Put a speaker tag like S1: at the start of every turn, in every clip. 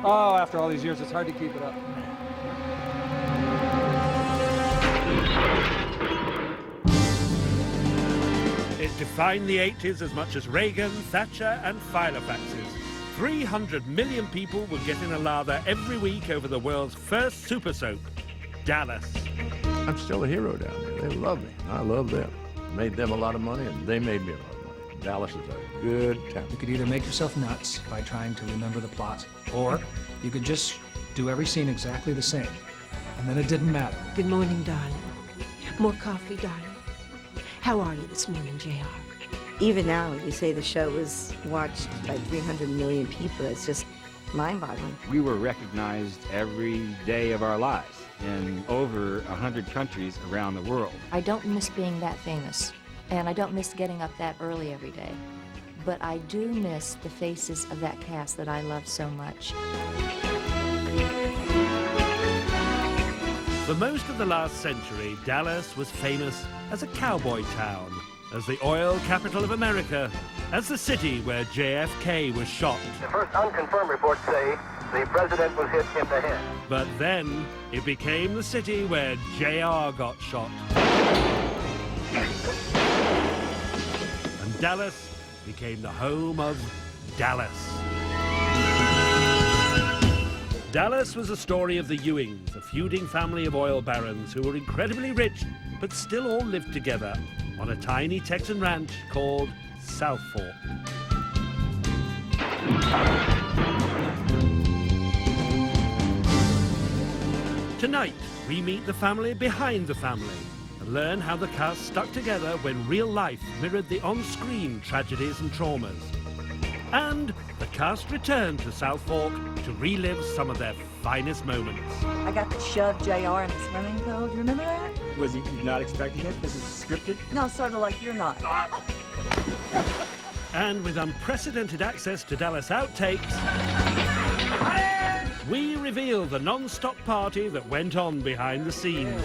S1: Oh, after all these years, it's hard to keep it up.
S2: It defined the 80s as much as Reagan, Thatcher and Filofaxes. 300 million people were getting a lather every week over the world's first super soap, Dallas.
S3: I'm still a hero down there. They love me. I love them. Made them a lot of money, and they made me a lot of money. Dallas is a good town.
S1: You could either make yourself nuts by trying to remember the plot, or you could just do every scene exactly the same, and then it didn't matter.
S4: Good morning, darling. More coffee, darling. How are you this morning, JR?
S5: Even now, you say the show was watched by 300 million people. It's just mind-boggling.
S6: We were recognized every day of our lives in over 100 countries around the world.
S7: I don't miss being that famous, and I don't miss getting up that early every day. But I do miss the faces of that cast that I love so much.
S2: For most of the last century, Dallas was famous as a cowboy town, as the oil capital of America, as the city where JFK was shot.
S8: The first unconfirmed reports say the president was hit in the head.
S2: But then it became the city where JR got shot. And Dallas became the home of Dallas. Dallas was a story of the Ewings, a feuding family of oil barons who were incredibly rich, but still all lived together on a tiny Texan ranch called South Fork. Tonight, we meet the family behind the family and learn how the cast stuck together when real life mirrored the on-screen tragedies and traumas. And the cast returned to South Fork to relive some of their finest moments.
S5: I got to shove JR in the swimming pool. Do you remember that?
S6: Was he not expecting it? This is scripted?
S5: No, sort of like you're not.
S2: And with unprecedented access to Dallas outtakes, we reveal the non-stop party that went on behind the scenes.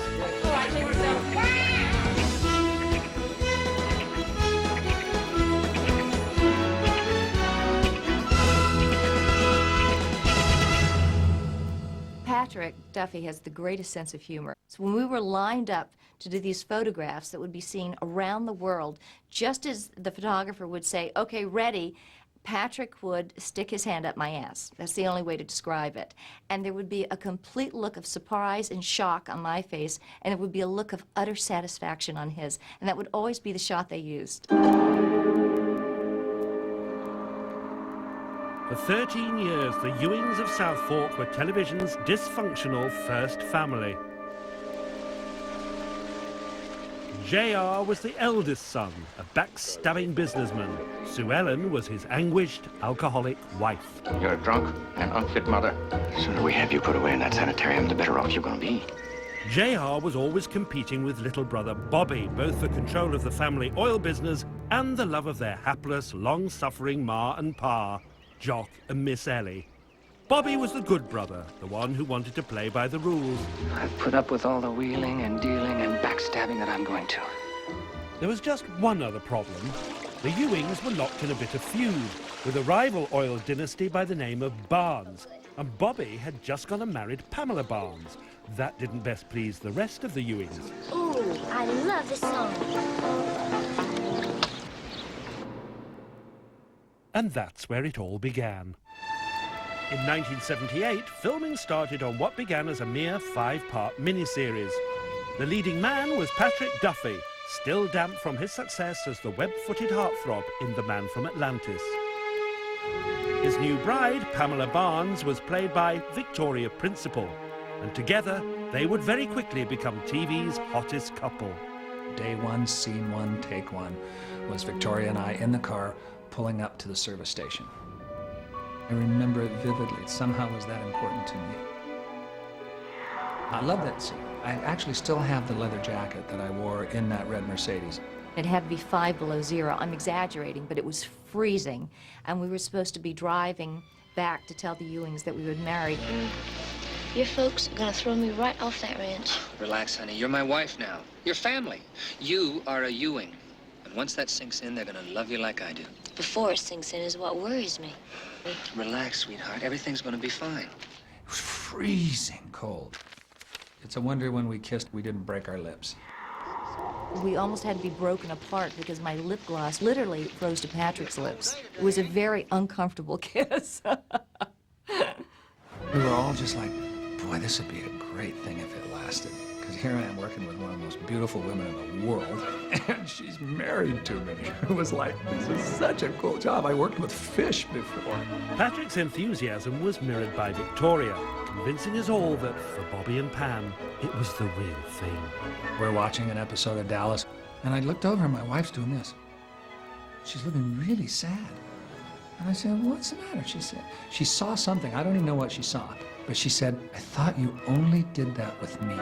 S7: Patrick, Duffy, has the greatest sense of humor. So when we were lined up to do these photographs that would be seen around the world, just as the photographer would say, okay, ready, Patrick would stick his hand up my ass. That's the only way to describe it. And there would be a complete look of surprise and shock on my face, and it would be a look of utter satisfaction on his. And that would always be the shot they used.
S2: For 13 years, the Ewings of South Fork were television's dysfunctional first family. JR was the eldest son, a backstabbing businessman. Sue Ellen was his anguished, alcoholic wife.
S9: You're a drunk and unfit mother. The sooner we have you put away in that sanitarium, the better off you're gonna be.
S2: JR was always competing with little brother Bobby, both for control of the family oil business and the love of their hapless, long-suffering ma and pa, Jock and Miss Ellie. Bobby was the good brother, the one who wanted to play by the rules.
S9: I've put up with all the wheeling and dealing and backstabbing that I'm going to.
S2: There was just one other problem. The Ewings were locked in a bit of feud with a rival oil dynasty by the name of Barnes, and Bobby had just gone and married Pamela Barnes. That didn't best please the rest of the Ewings.
S10: Ooh, I love this song.
S2: And that's where it all began. In 1978, filming started on what began as a mere 5-part miniseries. The leading man was Patrick Duffy, still damp from his success as the web-footed heartthrob in The Man from Atlantis. His new bride, Pamela Barnes, was played by Victoria Principal, and together they would very quickly become TV's hottest couple.
S1: Day one, scene one, take one, was Victoria and I in the car pulling up to the service station. I remember it vividly. It somehow was that important to me. I love that scene. I actually still have the leather jacket that I wore in that red Mercedes.
S7: It had to be 5 below zero. I'm exaggerating, but it was freezing. And we were supposed to be driving back to tell the Ewings that we were married.
S10: Your folks are gonna throw me right off that ranch.
S9: Relax, honey. You're my wife now. You're family. You are a Ewing. And once that sinks in, they're gonna love you like I do.
S10: before it sinks in is what worries me.
S9: Relax, sweetheart. Everything's gonna be fine.
S1: It was freezing cold. It's a wonder when we kissed, we didn't break our lips.
S7: We almost had to be broken apart because my lip gloss literally froze to Patrick's lips. It was a very uncomfortable kiss.
S1: We were all just like, boy, this would be a great thing if it lasted. Because here I am working with one of the most beautiful women in the world, and she's married to me. It was like, this is such a cool job. I worked with fish before.
S2: Patrick's enthusiasm was mirrored by Victoria, convincing us all that for Bobby and Pam, it was the real thing.
S1: We're watching an episode of Dallas, and I looked over and my wife's doing this. She's looking really sad. And I said, what's the matter? She said, she saw something. I don't even know what she saw. But she said, I thought you only did that with me.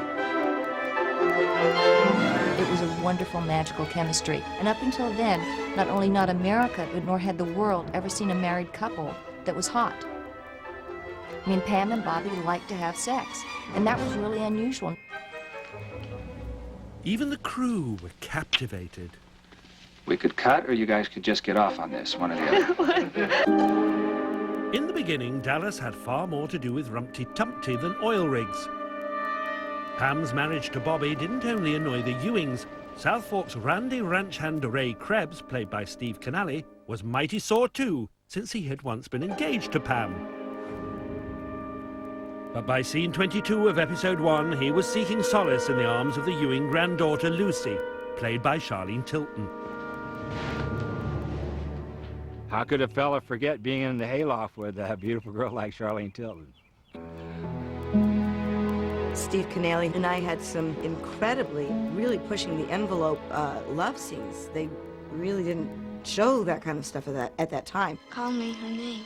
S7: It was a wonderful, magical chemistry. And up until then, not only not America, but nor had the world ever seen a married couple that was hot. I mean, Pam and Bobby liked to have sex, and that was really unusual.
S2: Even the crew were captivated.
S9: We could cut, or you guys could just get off on this, one or the other.
S2: In the beginning, Dallas had far more to do with Rumpty Tumpty than oil rigs. Pam's marriage to Bobby didn't only annoy the Ewings. South Fork's randy ranch hand Ray Krebs, played by Steve Canale, was mighty sore too, since he had once been engaged to Pam. But by scene 22 of episode 1, he was seeking solace in the arms of the Ewing granddaughter Lucy, played by Charlene Tilton.
S6: How could a fella forget being in the hayloft with a beautiful girl like Charlene Tilton?
S5: Steve Canale and I had some incredibly, really pushing the envelope love scenes. They really didn't show that kind of stuff at that time.
S10: Call me her name.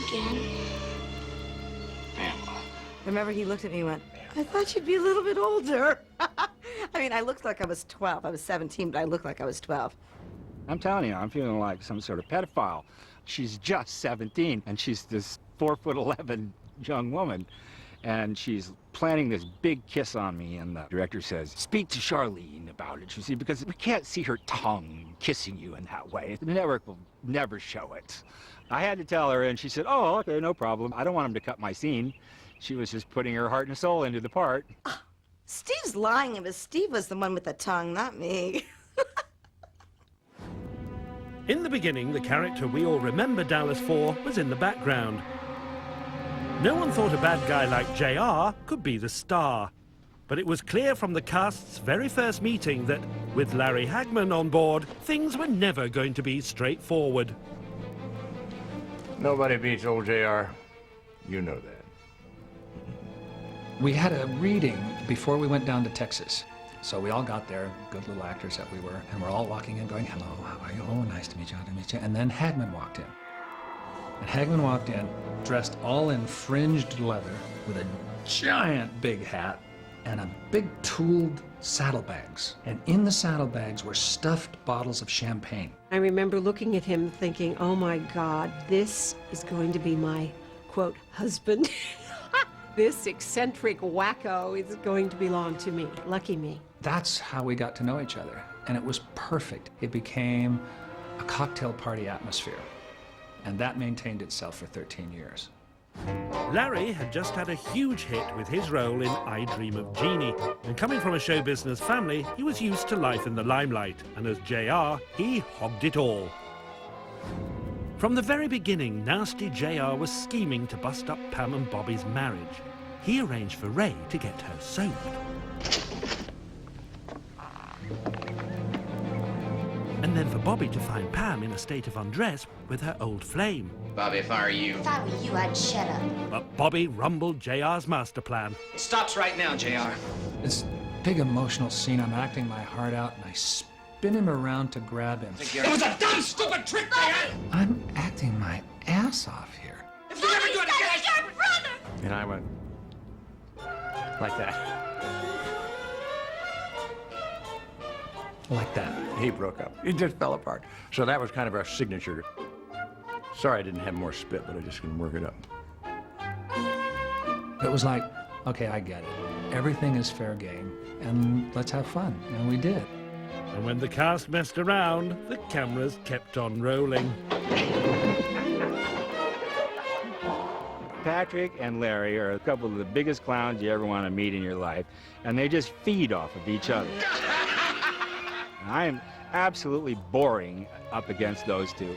S10: Again?
S5: Remember, he looked at me and went, I thought you'd be a little bit older. I mean, I looked like I was 12. I was 17, but I looked like I was 12.
S6: I'm telling you, I'm feeling like some sort of pedophile. She's just 17, and she's this 4'11" young woman, and she's planning this big kiss on me, and the director says, speak to Charlene about it, you see, because we can't see her tongue kissing you in that way. The network will never show it. I had to tell her, and she said, oh, okay, no problem. I don't want him to cut my scene. She was just putting her heart and soul into the part.
S5: Steve's lying. It was Steve was the one with the tongue, not me.
S2: In the beginning, the character we all remember Dallas for was in the background. No one thought a bad guy like JR could be the star. But it was clear from the cast's very first meeting that, with Larry Hagman on board, things were never going to be straightforward.
S3: Nobody beats old JR. You know that.
S1: We had a reading before we went down to Texas. So we all got there, good little actors that we were, and we're all walking in going, hello, how are you? Oh, nice to meet you, nice to meet you. And then Hagman walked in. And Hagman walked in, dressed all in fringed leather, with a giant big hat and a big tooled saddlebags. And in the saddlebags were stuffed bottles of champagne.
S4: I remember looking at him thinking, oh my God, this is going to be my, quote, husband. This eccentric wacko is going to belong to me. Lucky me.
S1: That's how we got to know each other. And it was perfect. It became a cocktail party atmosphere. And that maintained itself for 13 years.
S2: Larry had just had a huge hit with his role in I Dream of Jeannie, and coming from a show business family, he was used to life in the limelight, and as JR, he hogged it all. From the very beginning, nasty JR was scheming to bust up Pam and Bobby's marriage. He arranged for Ray to get her soaped. And then for Bobby to find Pam in a state of undress with her old flame.
S9: Bobby, if I were you...
S10: If I were you, I'd shut up.
S2: But Bobby rumbled JR's master plan.
S9: It stops right now, JR.
S1: This big emotional scene, I'm acting my heart out, and I spin him around to grab him.
S9: It was a dumb, stupid trick, man!
S1: I'm acting my ass off here.
S9: If you ever do it again...
S10: your brother!
S3: And I went like that.
S1: Like that.
S3: He broke up. He just fell apart. So that was kind of our signature. Sorry I didn't have more spit, but I just couldn't work it up.
S1: It was like, okay, I get it. everything is fair game, and let's have fun. And we did.
S2: And when the cast messed around, the cameras kept on rolling.
S6: Patrick and Larry are a couple of the biggest clowns you ever want to meet in your life, and they just feed off of each other. I am absolutely boring up against those two.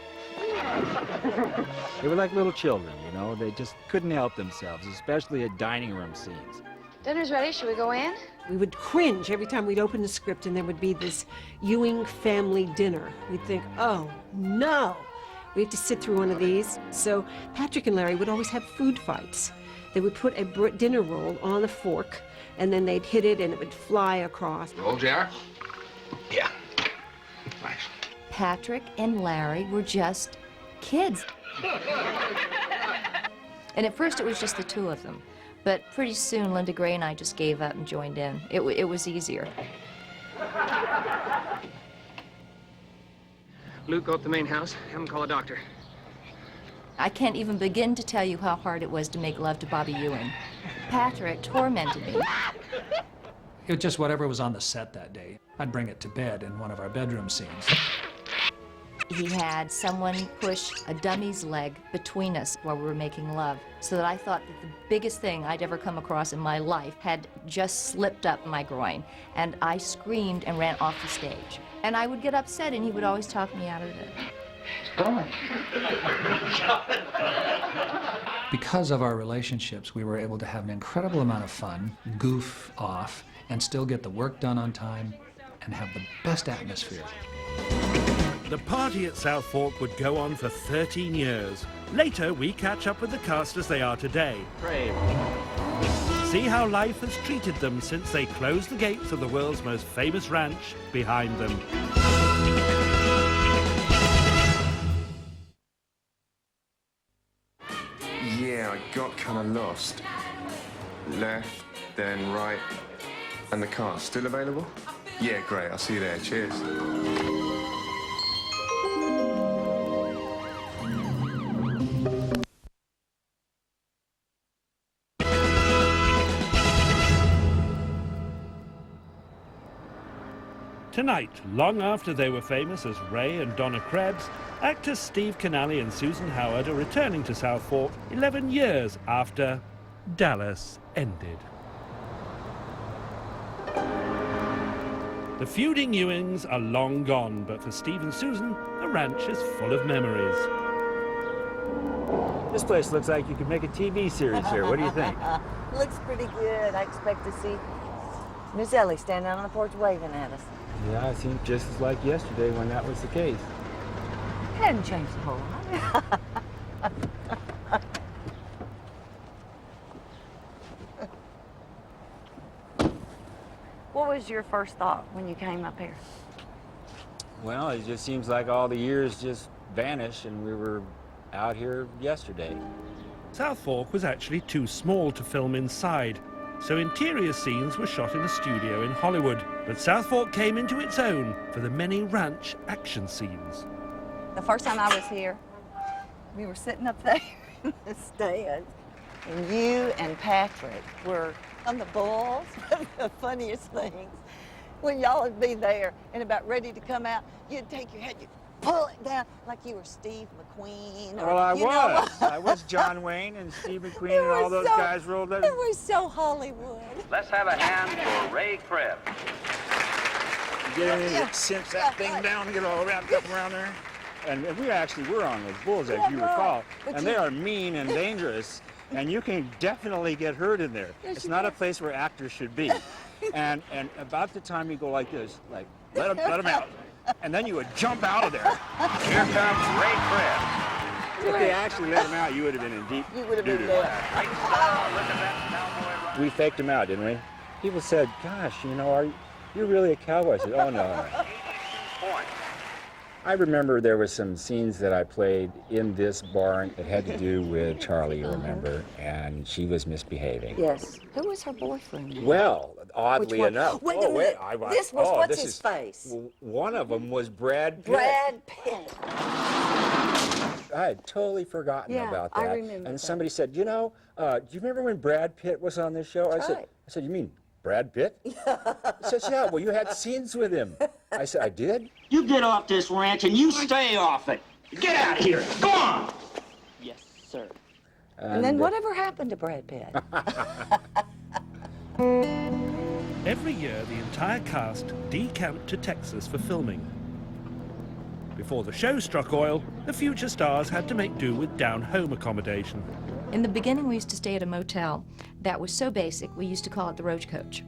S6: They were like little children, you know? They just couldn't help themselves, especially at dining room scenes.
S10: Dinner's ready. Should we go in?
S4: We would cringe every time we'd open the script and there would be this Ewing family dinner. We'd think, oh, no, we have to sit through one of these. So Patrick and Larry would always have food fights. They would put a dinner roll on a fork, and then they'd hit it and it would fly across.
S9: Roll, JR? Yeah. Nice.
S7: Patrick and Larry were just kids. And at first it was just the two of them. But pretty soon, Linda Gray and I just gave up and joined in. It was easier.
S11: Luke, go up to the main house. Have him call a doctor.
S7: I can't even begin to tell you how hard it was to make love to Bobby Ewing. Patrick tormented me.
S1: It was just whatever was on the set that day. I'd bring it to bed in one of our bedroom scenes.
S7: He had someone push a dummy's leg between us while we were making love, so that I thought that the biggest thing I'd ever come across in my life had just slipped up my groin, and I screamed and ran off the stage. And I would get upset, and he would always talk me out of it.
S1: Because of our relationships, we were able to have an incredible amount of fun, goof off, and still get the work done on time, and have the best atmosphere.
S2: The party at South Fork would go on for 13 years. Later, we catch up with the cast as they are today.
S6: Brave.
S2: See how life has treated them since they closed the gates of the world's most famous ranch behind them.
S12: Yeah, I got kind of lost. Left, then right, and the car still available? Yeah, great, I'll see you there. Cheers.
S2: Tonight, long after they were famous as Ray and Donna Krebs, actors Steve Canale and Susan Howard are returning to South Fork 11 years after Dallas ended. The feuding Ewings are long gone, but for Steve and Susan, the ranch is full of memories.
S6: This place looks like you could make a TV series here. What do you think?
S5: Looks pretty good. I expect to see Miss Ellie standing out on the porch waving at us.
S6: Yeah, it seemed just as like yesterday when that was the case.
S5: Hadn't changed a whole lot. What was your first thought when you came up here?
S6: Well, it just seems like all the years just vanished and we were out here yesterday.
S2: South Fork was actually too small to film inside, so interior scenes were shot in a studio in Hollywood. But South Fork came into its own for the many ranch action scenes.
S5: The first time I was here, we were sitting up there in the stands, and you and Patrick were on the bulls. The funniest things. When y'all would be there and about ready to come out, you'd take your head, you'd pull it down like you were Steve McQueen. Or,
S6: Well, I
S5: you
S6: was.
S5: know.
S6: I was John Wayne and Steve McQueen
S5: You
S6: and all
S5: were
S6: those
S5: so-
S6: guys rolled up.
S5: It was so Hollywood.
S8: Let's have a hand for Ray Krebs.
S6: Get in there, cinch that thing down, get all wrapped up around there. And we actually were on those bulls, as you recall.
S5: But
S6: And they are mean and dangerous, and you can definitely get hurt in there.
S5: Yes,
S6: It's
S5: you
S6: not a
S5: can.
S6: place where actors should be. And about the time you go like this, like, let him out. And then you would jump out of there.
S8: Here comes Ray Krebs.
S6: If they actually let him out, you would have been in deep
S5: You would have been
S6: doo-doo.
S5: there.
S8: Right style, look at that cowboy run.
S6: We faked him out, didn't we? People said, gosh, you know, are you really a cowboy? I said, oh, no.
S8: Point.
S6: I remember there were some scenes that I played in this barn that had to do with Charlie, you remember, and she was misbehaving.
S5: Yes. Who was her boyfriend?
S6: Well, oddly
S5: Which one?
S6: enough.
S5: Wait a
S6: oh, wait,
S5: minute. This was what's
S6: this
S5: his
S6: is-
S5: face?
S6: One of them was Brad Pitt.
S5: Brad Pitt.
S6: I had totally forgotten
S5: Yeah,
S6: about that.
S5: I remember
S6: And
S5: that.
S6: somebody said, you know, do you remember when Brad Pitt was on this show?
S5: That's right.
S6: I said, you mean
S13: Brad Pitt? Says, yeah, well, you had scenes with him. I said, I did?
S14: You get off this ranch and you stay off it. Get out of here. Go on.
S5: Yes, sir. And then whatever happened to Brad Pitt?
S2: Every year, the entire cast decamped to Texas for filming. Before the show struck oil, the future stars had to make do with down-home accommodation.
S7: In the beginning, we used to stay at a motel that was so basic, we used to call it the Roach Coach.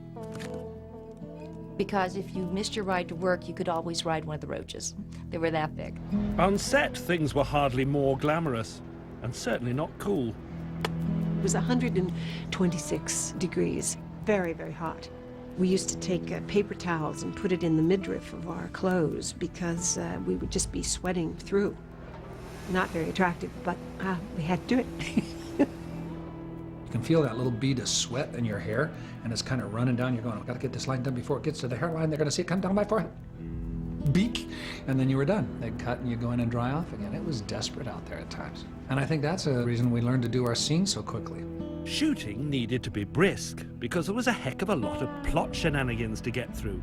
S7: Because if you missed your ride to work, you could always ride one of the roaches. They were that big.
S2: On set, things were hardly more glamorous, and certainly not cool.
S4: It was 126 degrees, very, very hot. We used to take paper towels and put it in the midriff of our clothes because we would just be sweating through. Not very attractive, but we had to do it.
S1: You can feel that little bead of sweat in your hair, and it's kind of running down. You're going, I've got to get this line done before it gets to the hairline. They're going to see it come down my forehead. Beak. And then you were done. They'd cut and you go in and dry off again. It was desperate out there at times. And I think that's a reason we learned to do our scenes so quickly.
S2: Shooting needed to be brisk because there was a heck of a lot of plot shenanigans to get through.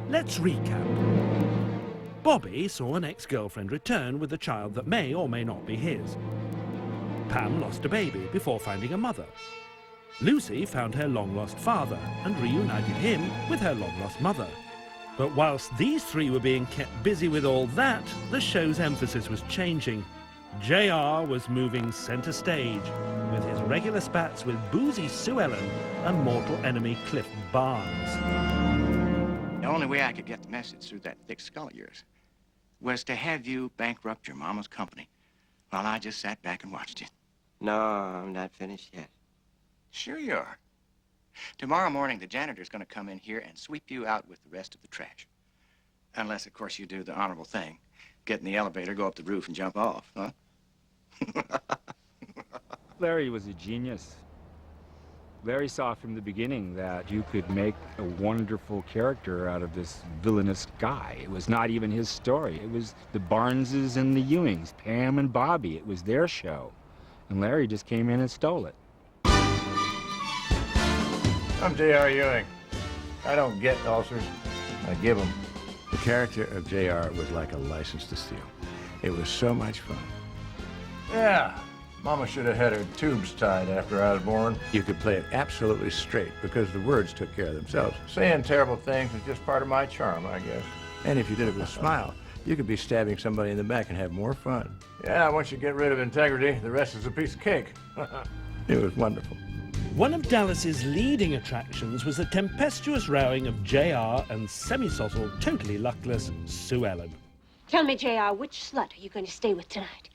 S2: Let's recap. Bobby saw an ex-girlfriend return with a child that may or may not be his. Pam lost a baby before finding a mother. Lucy found her long-lost father and reunited him with her long-lost mother. But whilst these three were being kept busy with all that, the show's emphasis was changing. JR was moving centre stage with his regular spats with boozy Sue Ellen and mortal enemy Cliff Barnes.
S15: The only way I could get the message through that thick skull of yours was to have you bankrupt your mama's company while I just sat back and watched it.
S16: No, I'm not finished yet.
S15: Sure you are. Tomorrow morning, the janitor's going to come in here and sweep you out with the rest of the trash. Unless, of course, you do the honorable thing. Get in the elevator, go up the roof, and jump off, huh?
S6: Larry was a genius. Larry saw from the beginning that you could make a wonderful character out of this villainous guy. It was not even his story. It was the Barneses and the Ewings, Pam and Bobby. It was their show. And Larry just came in and stole it.
S3: I'm J.R. Ewing. I don't get ulcers, I give them. The character of J.R. was like a license to steal. It was so much fun. Yeah, Mama should have had her tubes tied after I was born. You could play it absolutely straight because the words took care of themselves. Saying terrible things is just part of my charm, I guess. And if you did it with a smile, you could be stabbing somebody in the back and have more fun. Yeah, once you get rid of integrity, the rest is a piece of cake. It was wonderful.
S2: One of Dallas's leading attractions was the tempestuous rowing of JR and semi-sottle, totally luckless Sue Ellen.
S10: Tell me, JR, which slut are you going to stay with tonight?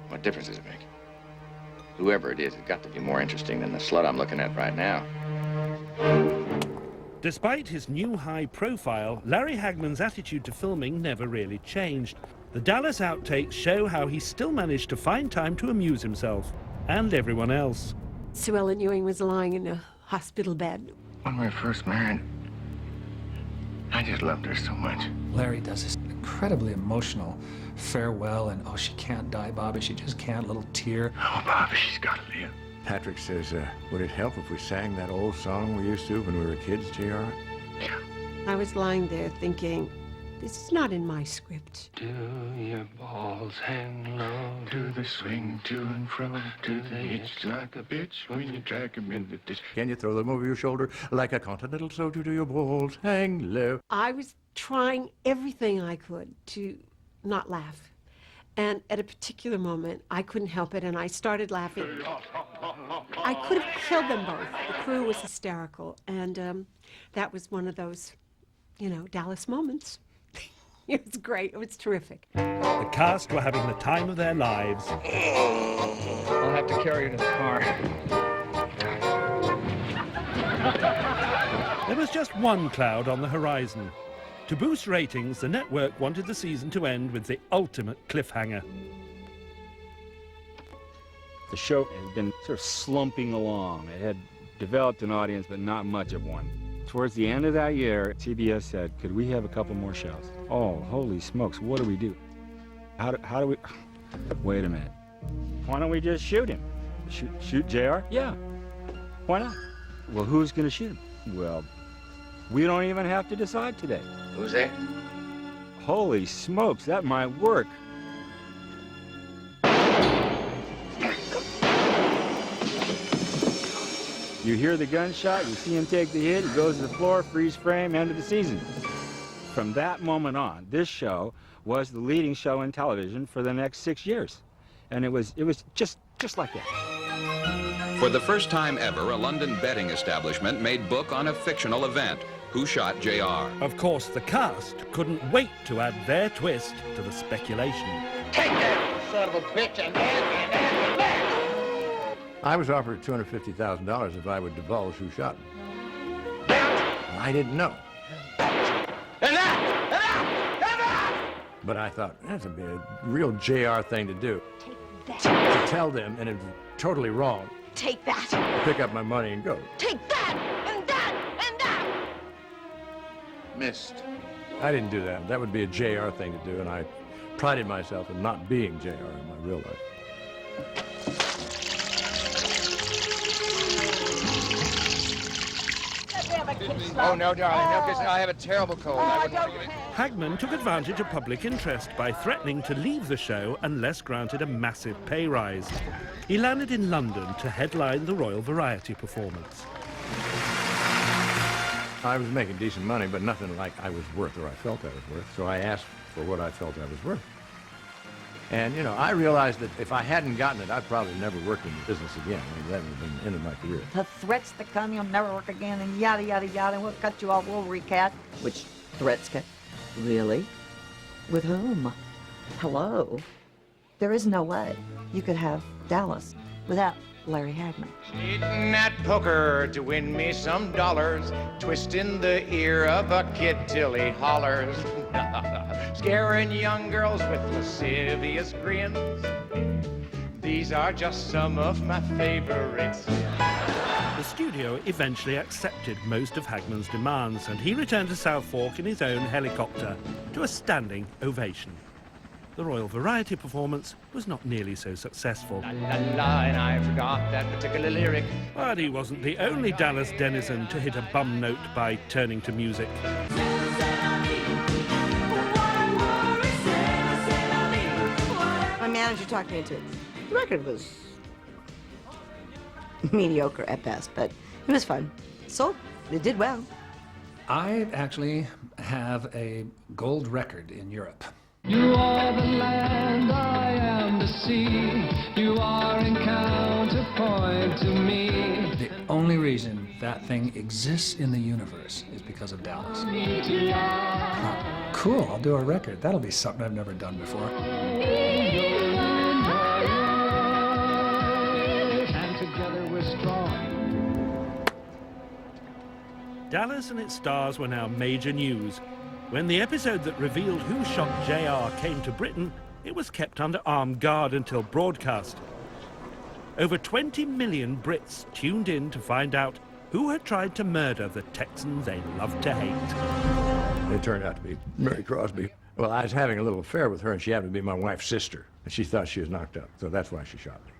S15: What difference does it make? Whoever it is, it's got to be more interesting than the slut I'm looking at right now.
S2: Despite his new high profile, Larry Hagman's attitude to filming never really changed. The Dallas outtakes show how he still managed to find time to amuse himself and everyone else.
S4: Sue Ellen Ewing was lying in a hospital bed.
S15: When we were first married, I just loved her so much.
S1: Larry does this incredibly emotional farewell, and oh, she can't die, Bobby, she just can't, little tear.
S15: Oh, Bobby, she's got to live.
S3: Patrick says, would it help if we sang that old song we used to when we were kids, J.R.?
S15: Yeah.
S4: I was lying there thinking, this is not in my script.
S12: Do your balls hang low? Do they swing to and fro? Do they itch like a bitch when you drag them in the ditch?
S3: Can you throw them over your shoulder like a continental soldier? Do your balls hang low?
S4: I was trying everything I could to not laugh. And at a particular moment, I couldn't help it, and I started laughing. I could have killed them both. The crew was hysterical, and that was one of those, Dallas moments. It was great. It was terrific.
S2: The cast were having the time of their lives.
S11: I'll have to carry you to the car.
S2: There was just one cloud on the horizon. To boost ratings, the network wanted the season to end with the ultimate cliffhanger.
S6: The show had been sort of slumping along. It had developed an audience, but not much of one. Towards the end of that year, CBS said, could we have a couple more shows? Oh, holy smokes, what do we do? How do we... Wait a minute. Why don't we just shoot him? Shoot JR? Yeah. Why not? Well, who's going to shoot him? Well, we don't even have to decide today.
S14: Who's that?
S6: Holy smokes, that might work. You hear the gunshot, you see him take the hit, he goes to the floor, freeze frame, end of the season. From that moment on, this show was the leading show in television for the next 6 years. And it was just like that.
S17: For the first time ever, a London betting establishment made book on a fictional event. Who shot JR?
S2: Of course, the cast couldn't wait to add their twist to the speculation.
S14: Take that, son of a bitch, and that.
S3: I was offered $250,000 if I would divulge who shot me. I didn't know. But I thought, that's a real JR thing to do.
S10: Take that.
S3: To tell them, and it's totally wrong.
S10: Take that.
S3: Pick up my money and go.
S10: Take that, and that, and that.
S3: Missed. I didn't do that. That would be a JR thing to do, and I prided myself in not being JR in my real life.
S14: Oh, no, darling, no, because I have a terrible cold. I wouldn't want to get it.
S2: Hagman took advantage of public interest by threatening to leave the show unless granted a massive pay rise. He landed in London to headline the Royal Variety performance.
S3: I was making decent money, but nothing like I was worth or I felt I was worth, so I asked for what I felt I was worth. And, you know, I realized that if I hadn't gotten it, I'd probably never worked in the business again. I mean, that would have been the end of my career.
S5: The threats that come, you'll never work again, and yada, yada, yada, and we'll cut you off, we'll recast. Which threats can... Really? With whom? Hello? There is no way you could have Dallas without Larry Hagman.
S15: Cheating at poker to win me some dollars, twisting the ear of a kid till he hollers, scaring young girls with lascivious grins. These are just some of my favorites.
S2: The studio eventually accepted most of Hagman's demands, and he returned to South Fork in his own helicopter to a standing ovation. The Royal Variety performance was not nearly so successful.
S15: La la la, and I forgot that particular lyric.
S2: But he wasn't the only Dallas denizen to hit a bum note by turning to music.
S5: My manager talked me into it. The record was mediocre at best, but it was fun. So, it did well.
S1: I actually have a gold record in Europe.
S11: You are the land, I am the sea. You are in counterpoint to me.
S1: The only reason that thing exists in the universe is because of Dallas. Oh, cool, I'll do a record. That'll be something I've never done before.
S11: And together we're strong.
S2: Dallas and its stars were now major news. When the episode that revealed who shot JR came to Britain, it was kept under armed guard until broadcast. Over 20 million Brits tuned in to find out who had tried to murder the Texan they loved to hate.
S3: It turned out to be Mary Crosby. Well, I was having a little affair with her, and she happened to be my wife's sister. And she thought she was knocked up, so that's why she shot me.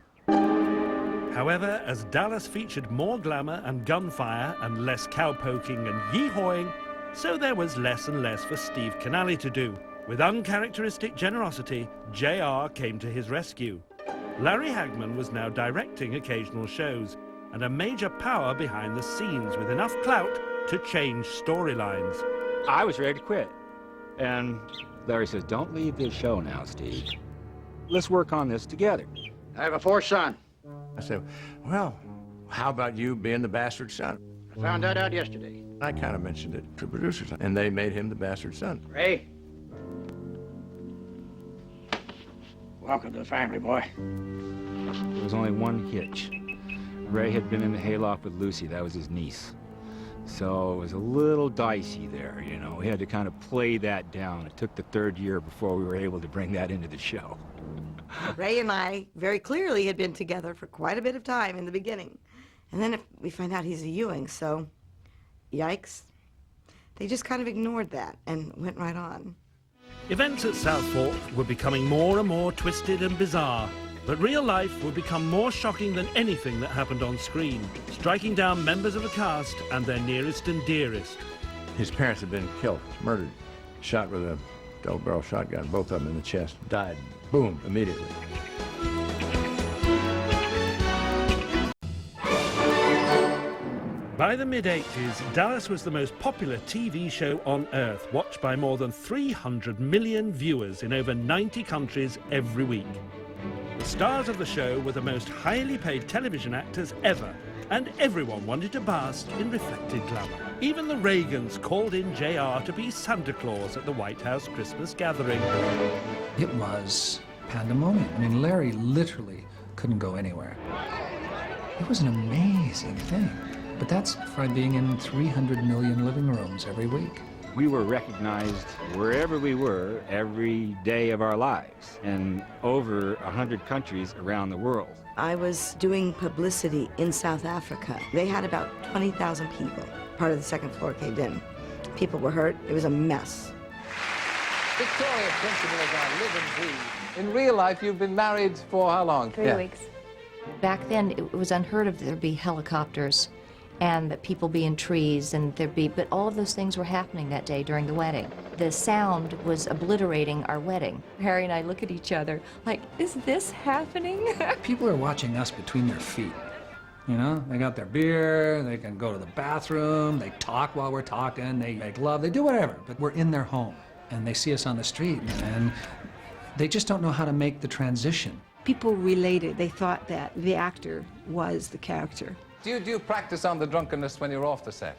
S2: However, as Dallas featured more glamour and gunfire and less cowpoking and yee-hawing, so there was less and less for Steve Canale to do. With uncharacteristic generosity, JR came to his rescue. Larry Hagman was now directing occasional shows, and a major power behind the scenes with enough clout to change storylines.
S6: I was ready to quit. And Larry says, don't leave this show now, Steve. Let's work on this together.
S14: I have a fourth son.
S3: I said, well, how about you being the bastard son?
S14: I found that out yesterday.
S3: I kind of mentioned it to producers, and they made him the bastard son.
S14: Ray. Welcome to the family, boy.
S6: There was only one hitch. Ray had been in the hayloft with Lucy. That was his niece. So it was a little dicey there, you know. We had to kind of play that down. It took the third year before we were able to bring that into the show.
S5: Ray and I very clearly had been together for quite a bit of time in the beginning. And then we find out he's a Ewing, so yikes. They just kind of ignored that and went right on.
S2: Events at South Fork were becoming more and more twisted and bizarre, But real life would become more shocking than anything that happened on screen, striking down members of the cast and their nearest and dearest.
S3: His parents had been killed, murdered, shot with a double-barrel shotgun, both of them in the chest, died, boom, immediately.
S2: By the mid-80s, Dallas was the most popular TV show on Earth, watched by more than 300 million viewers in over 90 countries every week. The stars of the show were the most highly paid television actors ever, and everyone wanted to bask in reflected glamour. Even the Reagans called in JR to be Santa Claus at the White House Christmas gathering.
S1: It was pandemonium. I mean, Larry literally couldn't go anywhere. It was an amazing thing. But that's by being in 300 million living rooms every week.
S6: We were recognized wherever we were every day of our lives in over 100 countries around the world.
S18: I was doing publicity in South Africa. They had about 20,000 people. Part of the second floor caved in. People were hurt. It was a mess.
S19: Victoria Principal is our live-in breed. In real life, you've been married for how long?
S7: 3 weeks. Back then, it was unheard of that there'd be helicopters and that people be in trees and but all of those things were happening that day during the wedding. The sound was obliterating our wedding. Harry and I look at each other like, is this happening?
S1: People are watching us between their feet. You know, they got their beer, they can go to the bathroom, they talk while we're talking, they make love, they do whatever, but we're in their home. And they see us on the street and they just don't know how to make the transition.
S4: People related. They thought that the actor was the character.
S19: Do you practice on the drunkenness when you're off the set?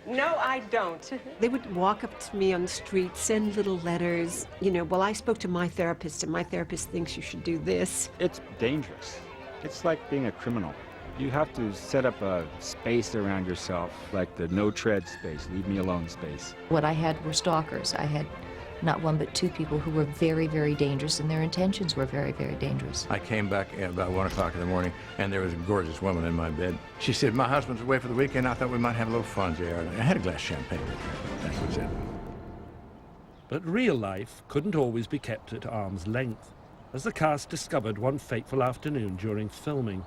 S4: No, I don't. They would walk up to me on the street, send little letters. You know, well, I spoke to my therapist, and my therapist thinks you should do this.
S6: It's dangerous. It's like being a criminal. You have to set up a space around yourself, like the no-tread space, leave me alone space.
S7: What I had were stalkers. I had not one but two people who were very, very dangerous, and their intentions were very, very dangerous.
S3: I came back at about 1 o'clock in the morning, and there was a gorgeous woman in my bed. She said, my husband's away for the weekend. I thought we might have a little fun, JR. I had a glass of champagne with her. That was it.
S2: But real life couldn't always be kept at arm's length, as the cast discovered one fateful afternoon during filming.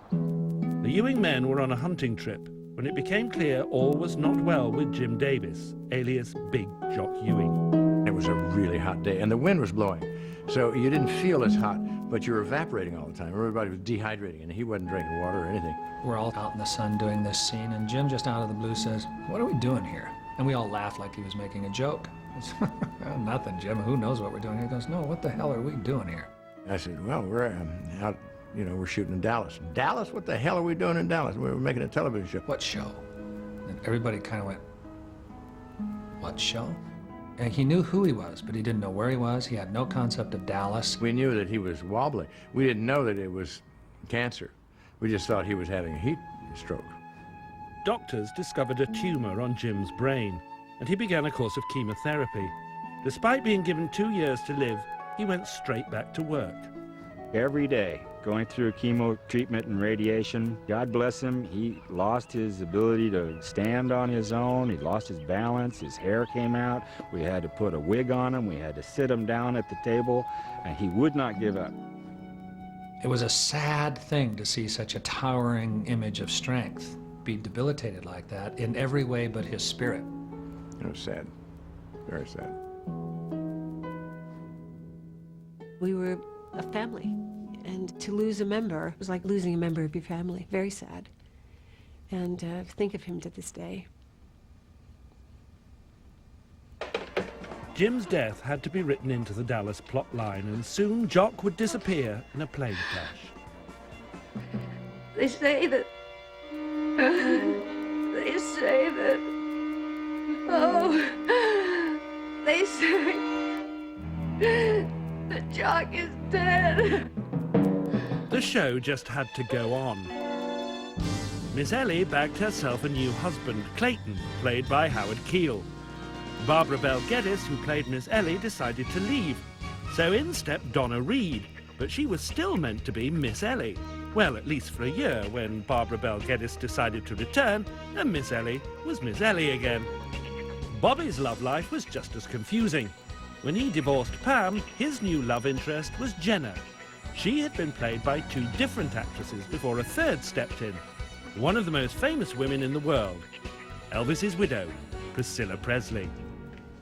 S2: The Ewing men were on a hunting trip when it became clear all was not well with Jim Davis, alias Big Jock Ewing.
S3: It was a really hot day, and the wind was blowing. So you didn't feel as hot, but you were evaporating all the time. Everybody was dehydrating, and he wasn't drinking water or anything.
S1: We're all out in the sun doing this scene, and Jim just out of the blue says, what are we doing here? And we all laughed like he was making a joke. Nothing, Jim. Who knows what we're doing? He goes, no, what the hell are we doing here?
S3: I said, well, we're out, you know, we're shooting in Dallas. Dallas? What the hell are we doing in Dallas? We were making a television show.
S1: What show? And everybody kind of went, what show? And he knew who he was, but he didn't know where he was. He had no concept of Dallas.
S3: We knew that he was wobbling. We didn't know that it was cancer. We just thought he was having a heat stroke.
S2: Doctors discovered a tumor on Jim's brain, and he began a course of chemotherapy. Despite being given 2 years to live, he went straight back to work.
S6: Every day, going through chemo treatment and radiation. God bless him, he lost his ability to stand on his own. He lost his balance, his hair came out. We had to put a wig on him. We had to sit him down at the table, and he would not give up.
S1: It was a sad thing to see such a towering image of strength be debilitated like that in every way but his spirit.
S3: It was sad, very sad.
S4: We were a family, and to lose a member was like losing a member of your family. Very sad. And think of him to this day.
S2: Jim's death had to be written into the Dallas plot line, and soon Jock would disappear in a plane crash.
S20: They say that... they say that... Oh... They say... that Jock is dead.
S2: The show just had to go on. Miss Ellie bagged herself a new husband, Clayton, played by Howard Keel. Barbara Bell Geddes, who played Miss Ellie, decided to leave. So in stepped Donna Reed, but she was still meant to be Miss Ellie. Well, at least for a year, when Barbara Bell Geddes decided to return, and Miss Ellie was Miss Ellie again. Bobby's love life was just as confusing. When he divorced Pam, his new love interest was Jenna. She had been played by 2 different actresses before a third stepped in, one of the most famous women in the world, Elvis's widow, Priscilla Presley.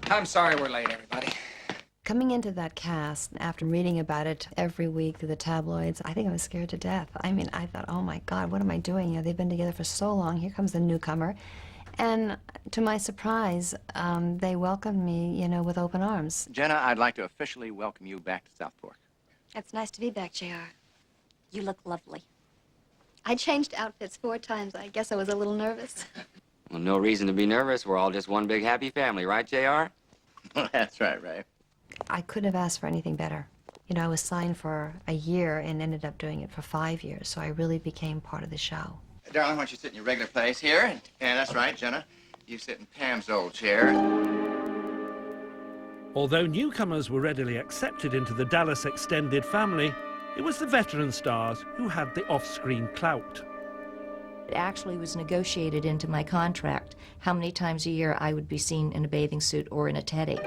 S9: I'm sorry we're late, everybody.
S21: Coming into that cast, after reading about it every week through the tabloids, I think I was scared to death. I mean, I thought, oh my God, what am I doing? You know, they've been together for so long. Here comes the newcomer. And to my surprise, they welcomed me, you know, with open arms.
S15: Jenna, I'd like to officially welcome you back to South Fork.
S10: It's nice to be back, JR. You look lovely. I changed outfits 4 times. I guess I was a little nervous.
S16: Well, no reason to be nervous. We're all just one big happy family, right, JR?
S15: That's right, Ray.
S21: I couldn't have asked for anything better. You know, I was signed for a year and ended up doing it for 5 years, so I really became part of the show.
S15: Darling, why don't you sit in your regular place here? And that's right, Jenna. You sit in Pam's old chair.
S2: Although newcomers were readily accepted into the Dallas extended family, it was the veteran stars who had the off-screen clout.
S7: It actually was negotiated into my contract how many times a year I would be seen in a bathing suit or in a teddy.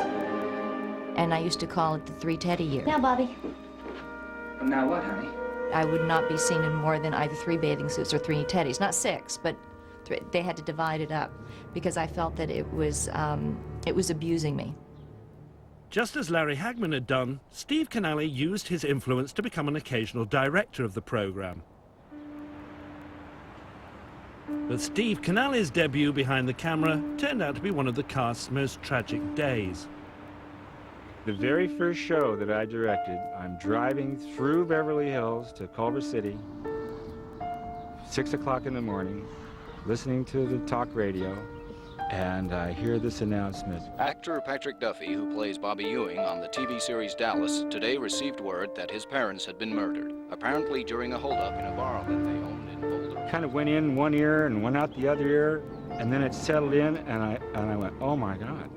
S7: And I used to call it the 3 teddy year.
S10: Now, Bobby.
S9: Now what, honey?
S7: I would not be seen in more than either 3 bathing suits or 3 teddies. Not 6, but 3. They had to divide it up because I felt that it was abusing me.
S2: Just as Larry Hagman had done, Steve Canale used his influence to become an occasional director of the program. But Steve Canale's debut behind the camera turned out to be one of the cast's most tragic days.
S6: The very first show that I directed, I'm driving through Beverly Hills to Culver City, 6 o'clock in the morning, listening to the talk radio, and I hear this announcement.
S17: Actor Patrick Duffy, who plays Bobby Ewing on the TV series Dallas, today received word that his parents had been murdered, apparently during a holdup in a bar that they owned in Boulder.
S6: Kind of went in one ear and went out the other ear, and then it settled in, and I went, oh my God.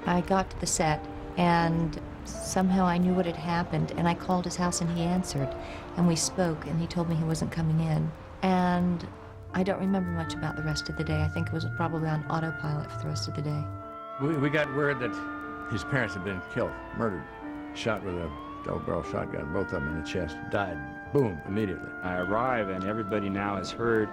S7: I got to the set, and somehow I knew what had happened, and I called his house and he answered, and we spoke, and he told me he wasn't coming in. And I don't remember much about the rest of the day. I think it was probably on autopilot for the rest of the day.
S3: We got word that his parents had been killed, murdered, shot with a double-barrel shotgun, both of them in the chest, died, boom, immediately.
S6: I arrive and everybody now has heard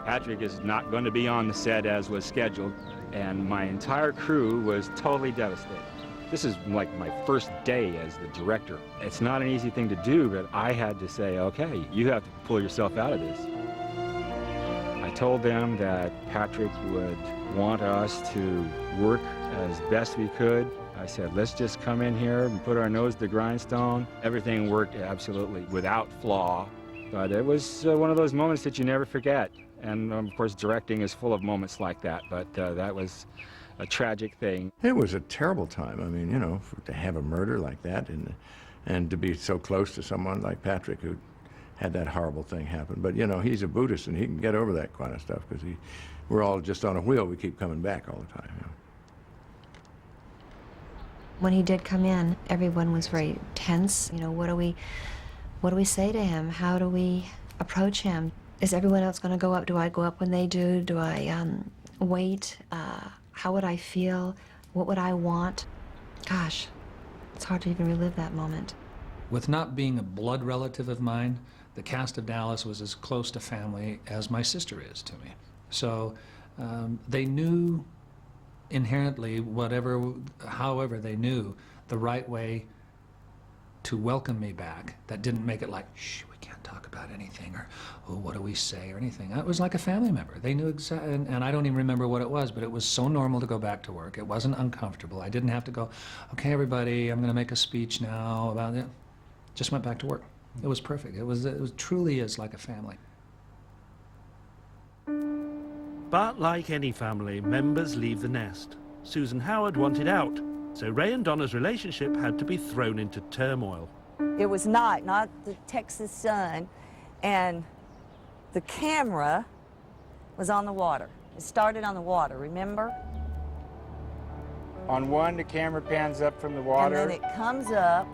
S6: Patrick is not going to be on the set as was scheduled, and my entire crew was totally devastated. This is like my first day as the director. It's not an easy thing to do, but I had to say, okay, you have to pull yourself out of this. I told them that Patrick would want us to work as best we could. I said, let's just come in here and put our nose to the grindstone. Everything worked absolutely without flaw. But it was one of those moments that you never forget. And of course, directing is full of moments like that, but that was a tragic thing.
S3: It was a terrible time. I mean, you know, to have a murder like that and to be so close to someone like Patrick who had that horrible thing happen. But, you know, he's a Buddhist and he can get over that kind of stuff because we're all just on a wheel. We keep coming back all the time. You know?
S21: When he did come in, everyone was very tense. You know, what do we say to him? How do we approach him? Is everyone else going to go up? Do I go up when they do? Do I wait? How would I feel? What would I want? Gosh, it's hard to even relive that moment.
S1: With not being a blood relative of mine, the cast of Dallas was as close to family as my sister is to me. So they knew inherently, however they knew the right way to welcome me back that didn't make it like, shh, we can't talk about anything, or, oh, what do we say, or anything. It was like a family member. They knew exactly, and I don't even remember what it was, but it was so normal to go back to work. It wasn't uncomfortable. I didn't have to go, okay, everybody, I'm gonna make a speech now about it. Just went back to work. It was perfect. It was truly is like a family.
S2: But like any family, members leave the nest. Susan Howard wanted out, so Ray and Donna's relationship had to be thrown into turmoil.
S5: It was night, not the Texas sun, and the camera was on the water. It started on the water, remember?
S6: On one, the camera pans up from the water.
S5: And then it comes up.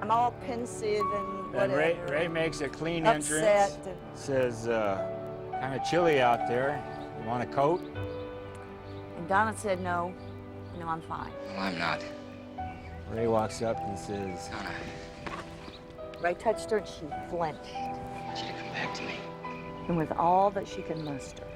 S5: I'm all pensive and whatever.
S6: And Ray makes a clean
S5: upset
S6: entrance. Says, kind of chilly out there. You want a coat?
S5: And Donna said, no, I'm fine.
S9: Well, I'm not.
S6: Ray walks up and says,
S9: Donna,
S5: Ray touched her and she flinched.
S16: She to come back to me.
S5: And with all that she can muster,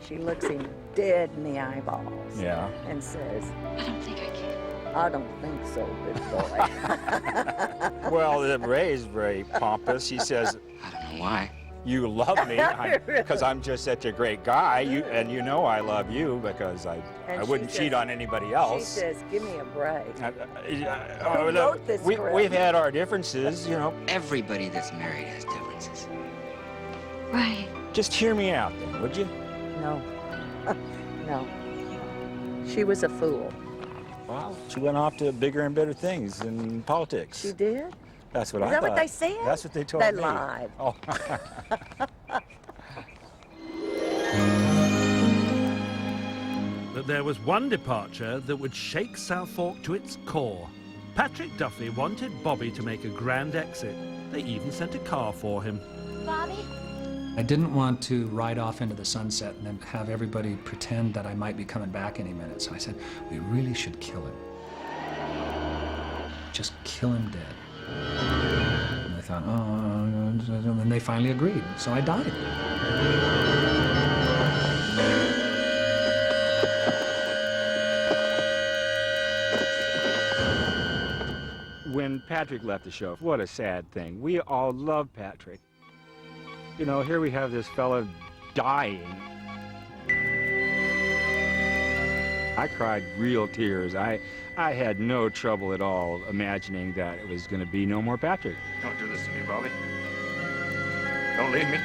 S5: she looks him dead in the eyeballs.
S6: Yeah.
S5: And says,
S10: I don't think I can.
S5: I don't think so, big boy.
S6: Well, Ray's very pompous. He says,
S16: I don't know why.
S6: you love me because I'm just such a great guy, and you know I love you because I wouldn't cheat on anybody else.
S5: She says, give me a break.
S6: Look,
S5: wrote this script?
S6: we've had our differences, you know.
S16: Everybody that's married has differences.
S10: Right.
S6: Just hear me out then, would you?
S5: No. No. She was a fool.
S6: Well, she went off to bigger and better things in politics.
S5: She did?
S6: That's what
S5: Is
S6: I
S5: that
S6: thought.
S5: what they said?
S6: That's what they told
S5: they
S6: me.
S5: Lied.
S6: Oh.
S2: But there was one departure that would shake South Fork to its core. Patrick Duffy wanted Bobby to make a grand exit. They even sent a car for him.
S7: Bobby?
S1: I didn't want to ride off into the sunset and then have everybody pretend that I might be coming back any minute. So I said, we really should kill him. Just kill him dead. And they thought, oh, and they finally agreed. So I died.
S6: When Patrick left the show, what a sad thing. We all love Patrick. You know, here we have this fella dying. I cried real tears. I had no trouble at all imagining that it was going to be no more Patrick.
S15: Don't do this to me, Bobby. Don't leave me.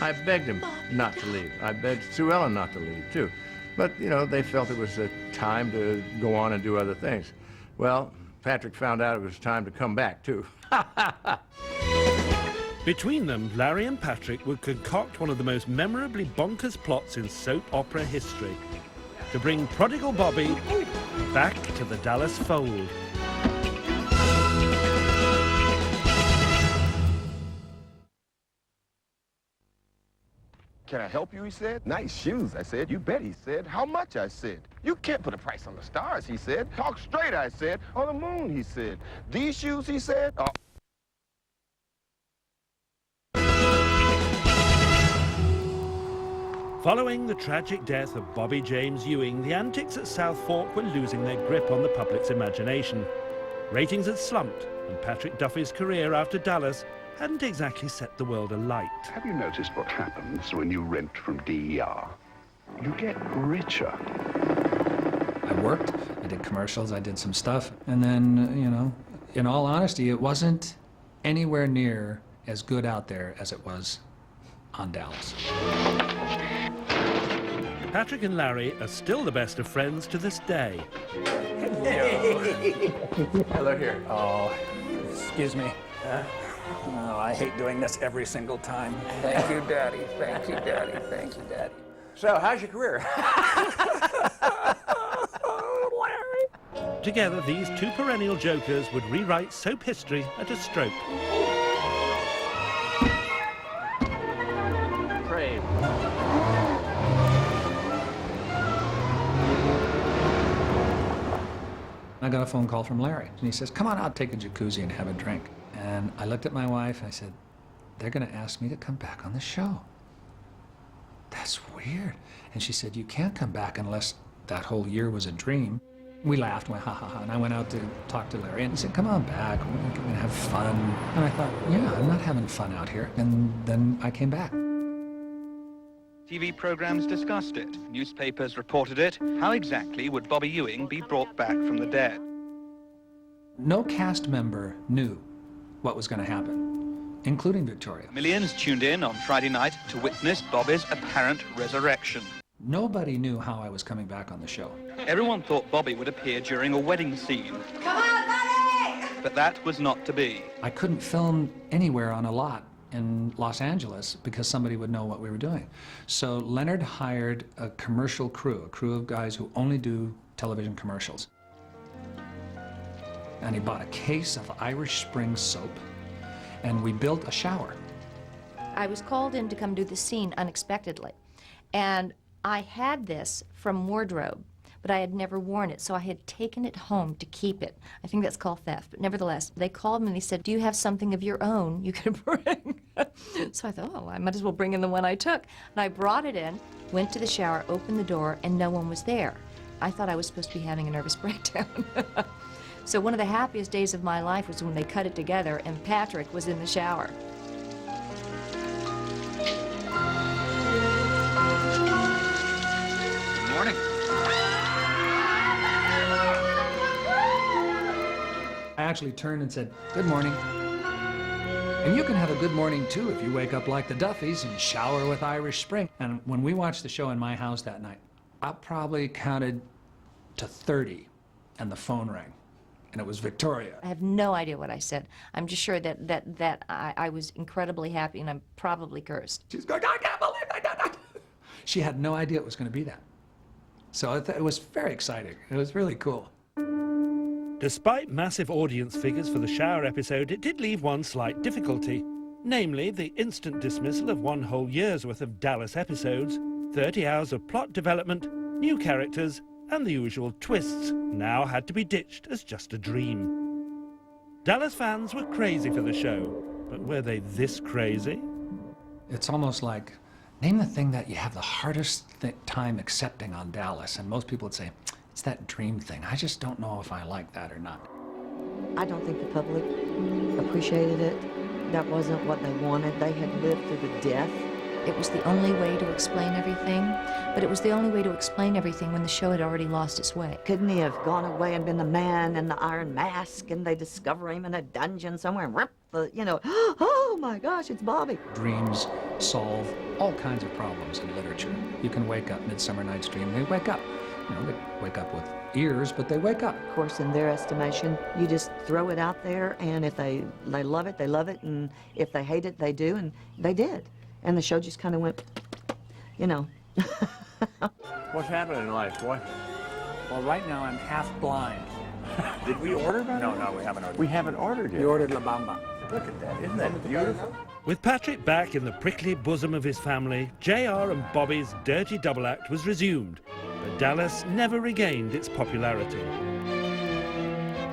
S3: I begged him not to leave. I begged Sue Ellen not to leave, too. But, you know, they felt it was a time to go on and do other things. Well, Patrick found out it was time to come back, too.
S2: Between them, Larry and Patrick would concoct one of the most memorably bonkers plots in soap opera history to bring prodigal Bobby back to the Dallas fold.
S8: Can I help you, he said. Nice shoes, I said. You bet, he said. How much, I said. You can't put a price on the stars, he said. Talk straight, I said. On the moon, he said. These shoes, he said, are...
S2: Following the tragic death of Bobby James Ewing, the antics at South Fork were losing their grip on the public's imagination. Ratings had slumped, and Patrick Duffy's career after Dallas hadn't exactly set the world alight.
S22: Have you noticed what happens when you rent from DER? You get richer.
S1: I worked, I did commercials, I did some stuff, and then, you know, in all honesty, it wasn't anywhere near as good out there as it was on Dallas.
S2: Patrick and Larry are still the best of friends to this day.
S3: Hello here.
S1: Oh, excuse me. Oh, I hate doing this every single time. Thank you, Daddy. Thank you, Daddy. Thank you, Daddy.
S3: So, how's your career?
S2: Together, these two perennial jokers would rewrite soap history at a stroke.
S6: Crave.
S1: I got a phone call from Larry, and he says, come on out, take a jacuzzi and have a drink. And I looked at my wife, and I said, they're going to ask me to come back on the show. That's weird. And she said, you can't come back unless that whole year was a dream. We laughed, went ha ha ha, and I went out to talk to Larry, and he said, come on back, we're going to have fun. And I thought, yeah, I'm not having fun out here. And then I came back.
S23: TV programs discussed it. Newspapers reported it. How exactly would Bobby Ewing be brought back from the dead?
S1: No cast member knew what was going to happen, including Victoria.
S23: Millions tuned in on Friday night to witness Bobby's apparent resurrection.
S1: Nobody knew how I was coming back on the show.
S23: Everyone thought Bobby would appear during a wedding scene.
S20: Come on, Bobby!
S23: But that was not to be.
S1: I couldn't film anywhere on a lot in Los Angeles because somebody would know what we were doing. So Leonard hired a commercial crew, a crew of guys who only do television commercials. And he bought a case of Irish Spring soap, and we built a shower.
S7: I was called in to come do the scene unexpectedly, and I had this from wardrobe, but but I had never worn it, so I had taken it home to keep it. I think that's called theft, but nevertheless, they called me and they said, do you have something of your own you could bring? So I thought, oh, I might as well bring in the one I took. And I brought it in, went to the shower, opened the door, and no one was there. I thought I was supposed to be having a nervous breakdown. So one of the happiest days of my life was when they cut it together and Patrick was in the shower.
S15: Good morning.
S1: I actually turned and said, good morning. And you can have a good morning too if you wake up like the Duffys and shower with Irish Spring. And when we watched the show in my house that night, I probably counted to 30 and the phone rang. And it was Victoria.
S7: I have no idea what I said. I'm just sure that I was incredibly happy, and I'm probably cursed.
S1: She's going, I can't believe I did that. She had no idea it was going to be that. So it was very exciting. It was really cool.
S2: Despite massive audience figures for the shower episode, it did leave one slight difficulty. Namely, the instant dismissal of one whole year's worth of Dallas episodes, 30 hours of plot development, new characters, and the usual twists now had to be ditched as just a dream. Dallas fans were crazy for the show, but were they this crazy?
S1: It's almost like, name the thing that you have the hardest time accepting on Dallas, and most people would say, it's that dream thing. I just don't know if I like that or not.
S18: I don't think the public appreciated it. That wasn't what they wanted. They had lived through the death.
S7: It was the only way to explain everything, but it was the only way to explain everything when the show had already lost its way.
S18: Couldn't he have gone away and been the man in the iron mask, and they discover him in a dungeon somewhere and rip the, oh my gosh, it's Bobby.
S1: Dreams solve all kinds of problems in literature. You can wake up, Midsummer Night's Dream, they wake up. They wake up with ears, but they wake up.
S18: Of course, in their estimation, you just throw it out there, and if they love it, they love it, and if they hate it, they do, and they did. And the show just kind of went,
S3: What's happening in life, boy?
S1: Well, right now I'm half blind.
S3: Did we order that?
S1: No, we haven't ordered.
S3: We haven't ordered yet.
S1: You ordered La Bamba.
S3: Look at that. Isn't that beautiful?
S2: With Patrick back in the prickly bosom of his family, JR and Bobby's dirty double act was resumed, but Dallas never regained its popularity.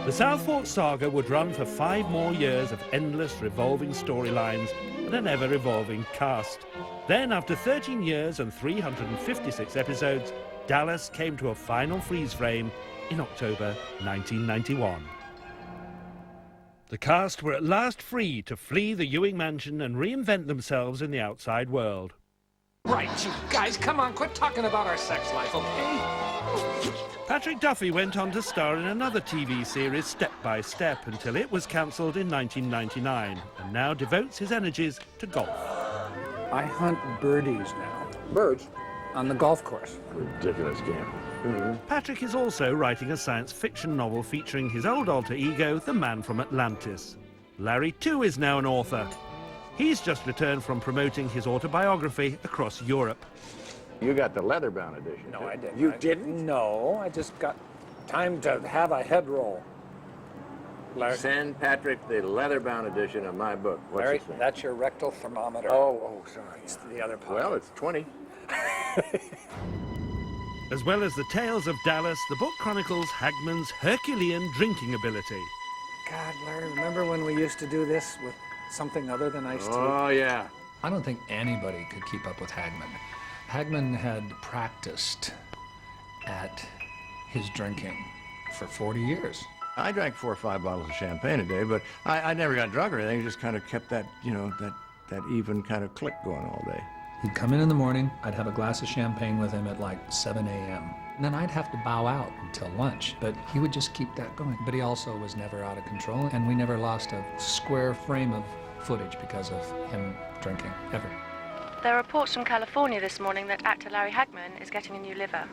S2: The South Fork saga would run for 5 more years of endless revolving storylines and an ever-evolving cast. Then, after 13 years and 356 episodes, Dallas came to a final freeze frame in October 1991. The cast were at last free to flee the Ewing mansion and reinvent themselves in the outside world.
S1: Right, you guys, come on, quit talking about our sex life, okay?
S2: Patrick Duffy went on to star in another TV series, Step by Step, until it was cancelled in 1999, and now devotes his energies to golf.
S1: I hunt birdies now. Birds? On the golf course.
S3: Ridiculous game.
S2: Patrick is also writing a science fiction novel featuring his old alter ego, the man from Atlantis. Larry, too, is now an author. He's just returned from promoting his autobiography across Europe.
S3: You got the leather-bound edition.
S1: No, I didn't.
S11: You didn't? No, I just got time to have a head roll. Larry,
S3: Send Patrick the leather-bound edition of my book. What's
S11: Larry,
S3: it say?
S11: that's your rectal thermometer.
S3: Oh, sorry.
S11: It's the other part.
S3: Well, it's 20.
S2: As well as the tales of Dallas, the book chronicles Hagman's Herculean drinking ability.
S11: God, Larry, remember when we used to do this with something other than iced tea?
S3: Oh, yeah.
S1: I don't think anybody could keep up with Hagman. Hagman had practiced at his drinking for 40 years.
S3: I drank 4 or 5 bottles of champagne a day, but I never got drunk or anything. Just kind of kept that, that even kind of click going all day.
S1: He'd come in the morning, I'd have a glass of champagne with him at like 7 a.m. And then I'd have to bow out until lunch, but he would just keep that going. But he also was never out of control, and we never lost a square frame of footage because of him drinking, ever.
S12: There are reports from California this morning that actor Larry Hagman is getting a new liver.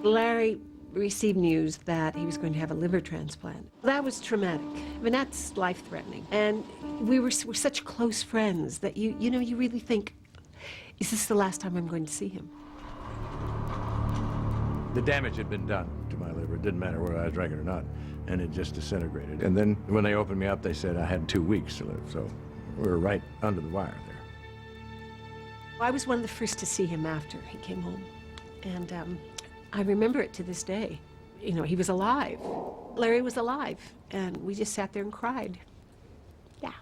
S4: Larry received news that he was going to have a liver transplant. That was traumatic. I mean, that's life-threatening. And we're such close friends that you really think, is this the last time I'm going to see him?
S3: The damage had been done to my liver. It didn't matter whether I was drinking or not, and it just disintegrated. And then when they opened me up, they said I had 2 weeks to live, so we were right under the wire there.
S4: I was one of the first to see him after he came home. And I remember it to this day. You know, he was alive. Larry was alive, and we just sat there and cried. Yeah.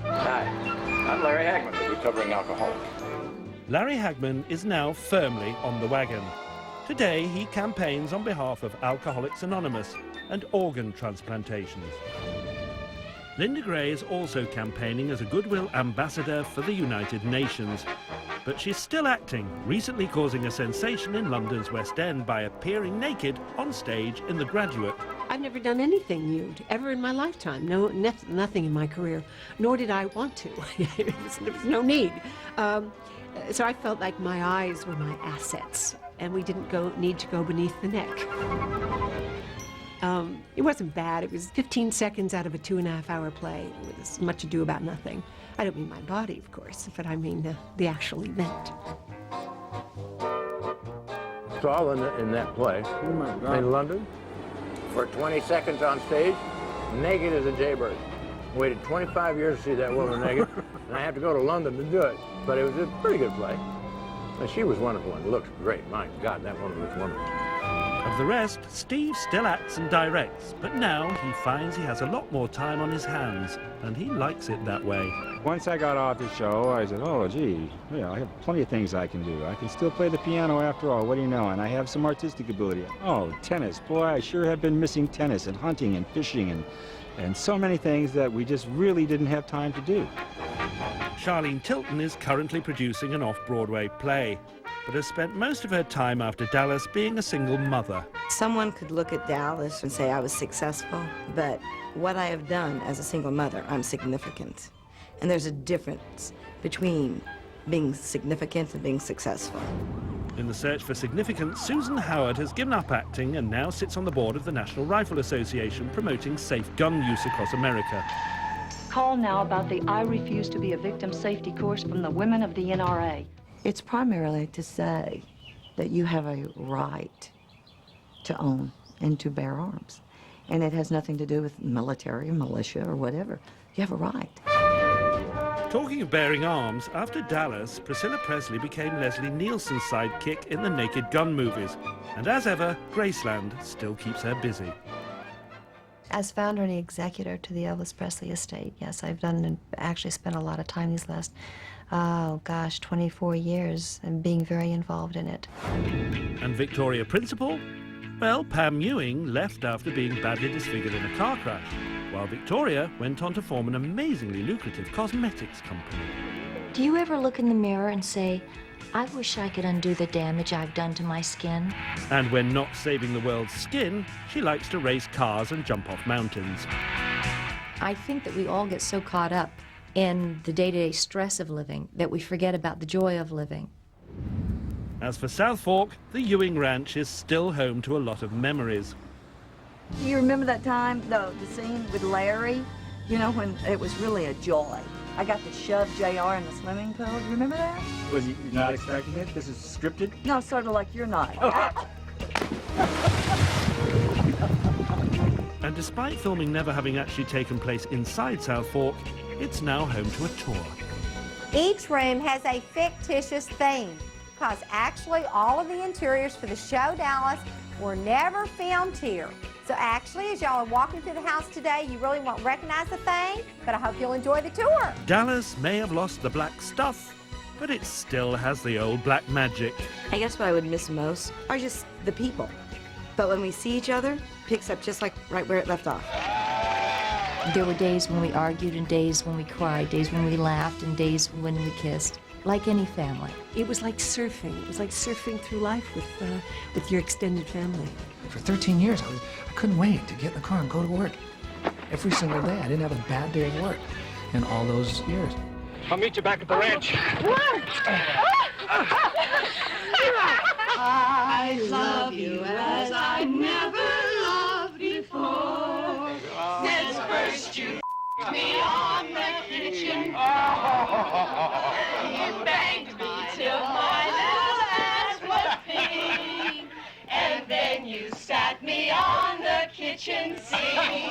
S3: Hi, I'm Larry Hagman, recovering alcoholic.
S2: Larry Hagman is now firmly on the wagon. Today, he campaigns on behalf of Alcoholics Anonymous and organ transplantations. Linda Gray is also campaigning as a goodwill ambassador for the United Nations. But she's still acting, recently causing a sensation in London's West End by appearing naked on stage in The Graduate.
S4: I've never done anything nude, ever in my lifetime. No, nothing in my career, nor did I want to. There was no need. So I felt like my eyes were my assets, and we didn't need to go beneath the neck. It wasn't bad. It was 15 seconds out of a 2.5-hour play with Much Ado About Nothing. I don't mean my body, of course, but I mean the actual event.
S3: It's all in that play in London for 20 seconds on stage, naked as a jaybird. Waited 25 years to see that woman naked, and I have to go to London to do it. But it was a pretty good play. And she was wonderful and looked great. My God, that woman was wonderful.
S2: Of the rest, Steve still acts and directs, but now he finds he has a lot more time on his hands, and he likes it that way.
S6: Once I got off the show, I said, oh, gee, yeah, I have plenty of things I can do. I can still play the piano after all, what do you know? And I have some artistic ability. Oh, tennis, boy, I sure have been missing tennis and hunting and fishing and so many things that we just really didn't have time to do.
S2: Charlene Tilton is currently producing an off-Broadway play, but has spent most of her time after Dallas being a single mother.
S18: Someone could look at Dallas and say I was successful, but what I have done as a single mother, I'm significant. And there's a difference between being significant and being successful.
S2: In the search for significance, Susan Howard has given up acting and now sits on the board of the National Rifle Association promoting safe gun use across America.
S13: Call now about the I Refuse to Be a Victim safety course from the women of the NRA.
S14: It's primarily to say that you have a right to own and to bear arms. And it has nothing to do with military or militia or whatever. You have a right.
S2: Talking of bearing arms, after Dallas, Priscilla Presley became Leslie Nielsen's sidekick in the Naked Gun movies. And as ever, Graceland still keeps her busy.
S21: As founder and executor to the Elvis Presley estate, yes, I've done and actually spent a lot of time these last, 24 years and being very involved in it.
S2: And Victoria Principal? Well, Pam Ewing left after being badly disfigured in a car crash, while Victoria went on to form an amazingly lucrative cosmetics company.
S7: Do you ever look in the mirror and say, I wish I could undo the damage I've done to my skin?
S2: And when not saving the world's skin, she likes to race cars and jump off mountains.
S7: I think that we all get so caught up in the day-to-day stress of living that we forget about the joy of living.
S2: As for South Fork, the Ewing Ranch is still home to a lot of memories.
S5: Do you remember that time, the scene with Larry? You know, when it was really a joy. I got to shove JR in the swimming pool. Do you remember that?
S6: Was you not expecting it? This is scripted?
S5: No, sort of like you're not.
S2: And despite filming never having actually taken place inside South Fork, it's now home to a tour.
S19: Each room has a fictitious theme, because actually all of the interiors for the show Dallas were never filmed here. So actually, as y'all are walking through the house today, you really won't recognize the thing, but I hope you'll enjoy the tour.
S2: Dallas may have lost the black stuff, but it still has the old black magic.
S18: I guess what I would miss most are just the people. But when we see each other, it picks up just like right where it left off.
S7: There were days when we argued and days when we cried, days when we laughed and days when we kissed, like any family.
S4: It was like surfing. It was like surfing through life with your extended family.
S1: For 13 years, I couldn't wait to get in the car and go to work. Every single day. I didn't have a bad day at work in all those years.
S3: I'll meet you back at the ranch.
S20: I love you as I never loved before. Since first you me on the kitchen floor. You banged me till my little ass was pink. And then you sat me on the kitchen sink.